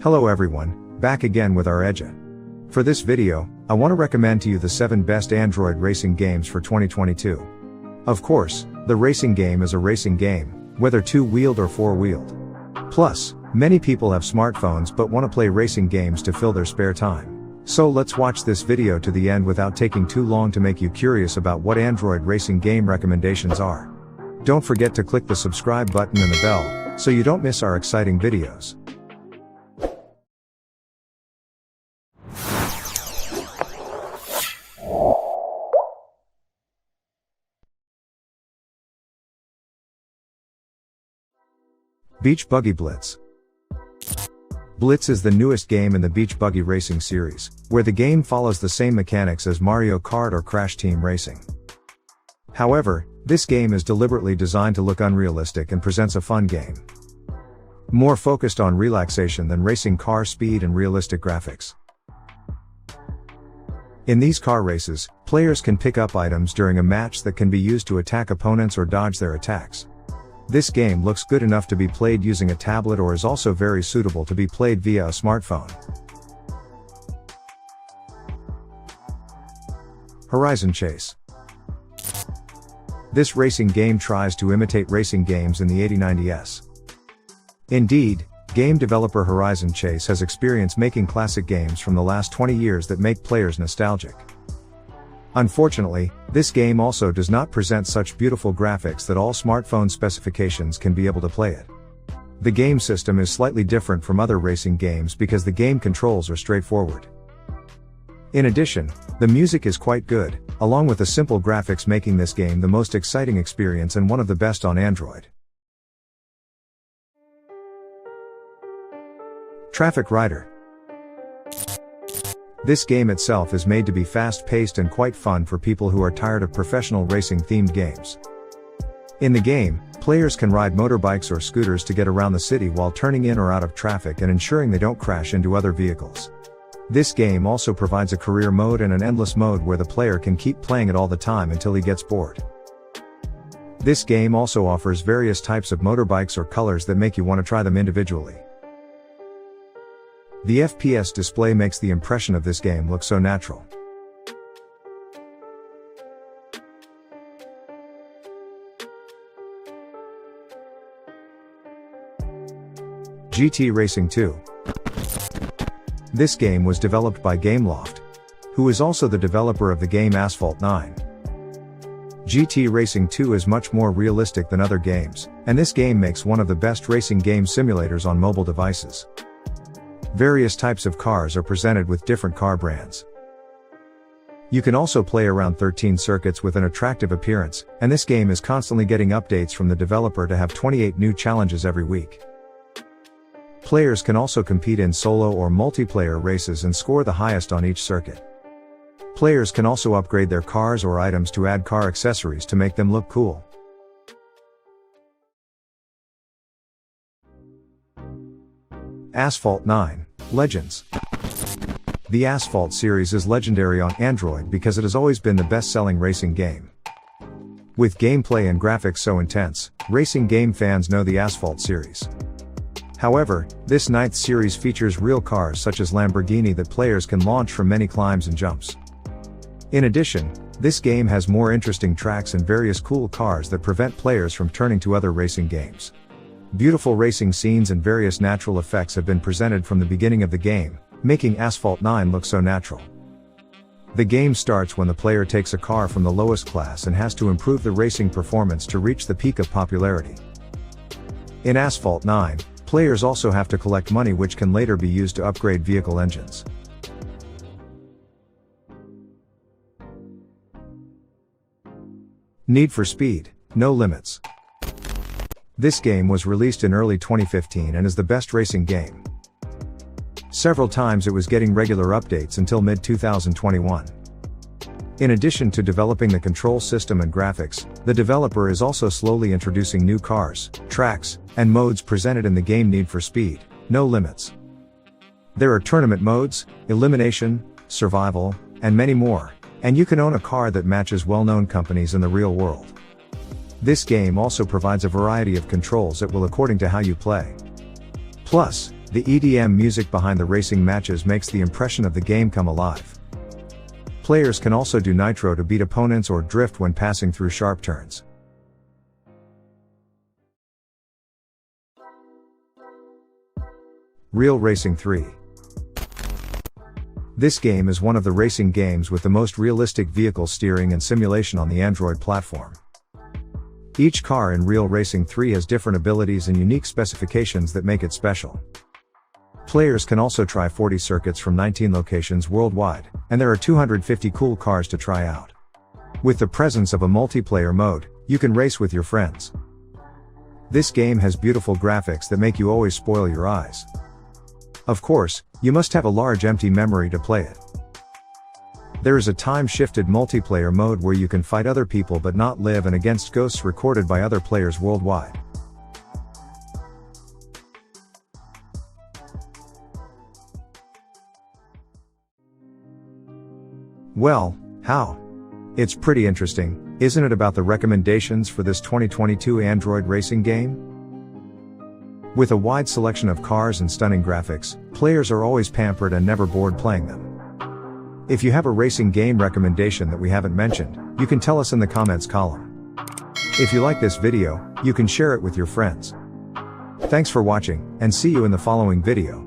Hello everyone, back again with our Edge. For this video, I want to recommend to you the 7 best Android racing games for 2022. Of course, the racing game is a racing game, whether 2-wheeled or 4-wheeled. Plus, many people have smartphones but want to play racing games to fill their spare time. So let's watch this video to the end without taking too long to make you curious about what Android racing game recommendations are. Don't forget to click the subscribe button and the bell, so you don't miss our exciting videos. Beach Buggy Blitz. Blitz is the newest game in the Beach Buggy racing series, where the game follows the same mechanics as Mario Kart or Crash Team Racing. However, this game is deliberately designed to look unrealistic and presents a fun game. More focused on relaxation than racing car speed and realistic graphics. In these car races, players can pick up items during a match that can be used to attack opponents or dodge their attacks. This game looks good enough to be played using a tablet or is also very suitable to be played via a smartphone. Horizon Chase. This racing game tries to imitate racing games in the 8090s. Indeed, game developer Horizon Chase has experience making classic games from the last 20 years that make players nostalgic. Unfortunately, this game also does not present such beautiful graphics that all smartphone specifications can be able to play it. The game system is slightly different from other racing games because the game controls are straightforward. In addition, the music is quite good, along with the simple graphics making this game the most exciting experience and one of the best on Android. Traffic Rider. This game itself is made to be fast-paced and quite fun for people who are tired of professional racing-themed games. In the game, players can ride motorbikes or scooters to get around the city while turning in or out of traffic and ensuring they don't crash into other vehicles. This game also provides a career mode and an endless mode where the player can keep playing it all the time until he gets bored. This game also offers various types of motorbikes or colors that make you want to try them individually. The FPS display makes the impression of this game look so natural. GT Racing 2. This game was developed by Gameloft, who is also the developer of the game Asphalt 9. GT Racing 2 is much more realistic than other games, and this game makes one of the best racing game simulators on mobile devices. Various types of cars are presented with different car brands. You can also play around 13 circuits with an attractive appearance, and this game is constantly getting updates from the developer to have 28 new challenges every week. Players can also compete in solo or multiplayer races and score the highest on each circuit. Players can also upgrade their cars or items to add car accessories to make them look cool. Asphalt 9. Legends. The Asphalt series is legendary on Android because it has always been the best-selling racing game. With gameplay and graphics so intense, racing game fans know the Asphalt series. However, this 9th series features real cars such as Lamborghini that players can launch from many climbs and jumps. In addition, this game has more interesting tracks and various cool cars that prevent players from turning to other racing games. Beautiful racing scenes and various natural effects have been presented from the beginning of the game, making Asphalt 9 look so natural. The game starts when the player takes a car from the lowest class and has to improve the racing performance to reach the peak of popularity. In Asphalt 9, players also have to collect money which can later be used to upgrade vehicle engines. Need for Speed, No Limits. This game was released in early 2015 and is the best racing game. Several times it was getting regular updates until mid-2021. In addition to developing the control system and graphics, the developer is also slowly introducing new cars, tracks, and modes presented in the game Need for Speed, No Limits. There are tournament modes, elimination, survival, and many more, and you can own a car that matches well-known companies in the real world. This game also provides a variety of controls that will according to how you play. Plus, The EDM music behind the racing matches makes the impression of the game come alive. Players can also do nitro to beat opponents or drift when passing through sharp turns. Real Racing 3. This game is one of the racing games with the most realistic vehicle steering and simulation on the Android platform. Each car in Real Racing 3 has different abilities and unique specifications that make it special. Players can also try 40 circuits from 19 locations worldwide, and there are 250 cool cars to try out. With the presence of a multiplayer mode, you can race with your friends. This game has beautiful graphics that make you always spoil your eyes. Of course, you must have a large empty memory to play it. There is a time-shifted multiplayer mode where you can fight other people but not live and against ghosts recorded by other players worldwide. Well, how? It's pretty interesting, isn't it, about the recommendations for this 2022 Android racing game? With a wide selection of cars and stunning graphics, players are always pampered and never bored playing them. If you have a racing game recommendation that we haven't mentioned, you can tell us in the comments column. If you like this video, you can share it with your friends. Thanks for watching, and see you in the following video.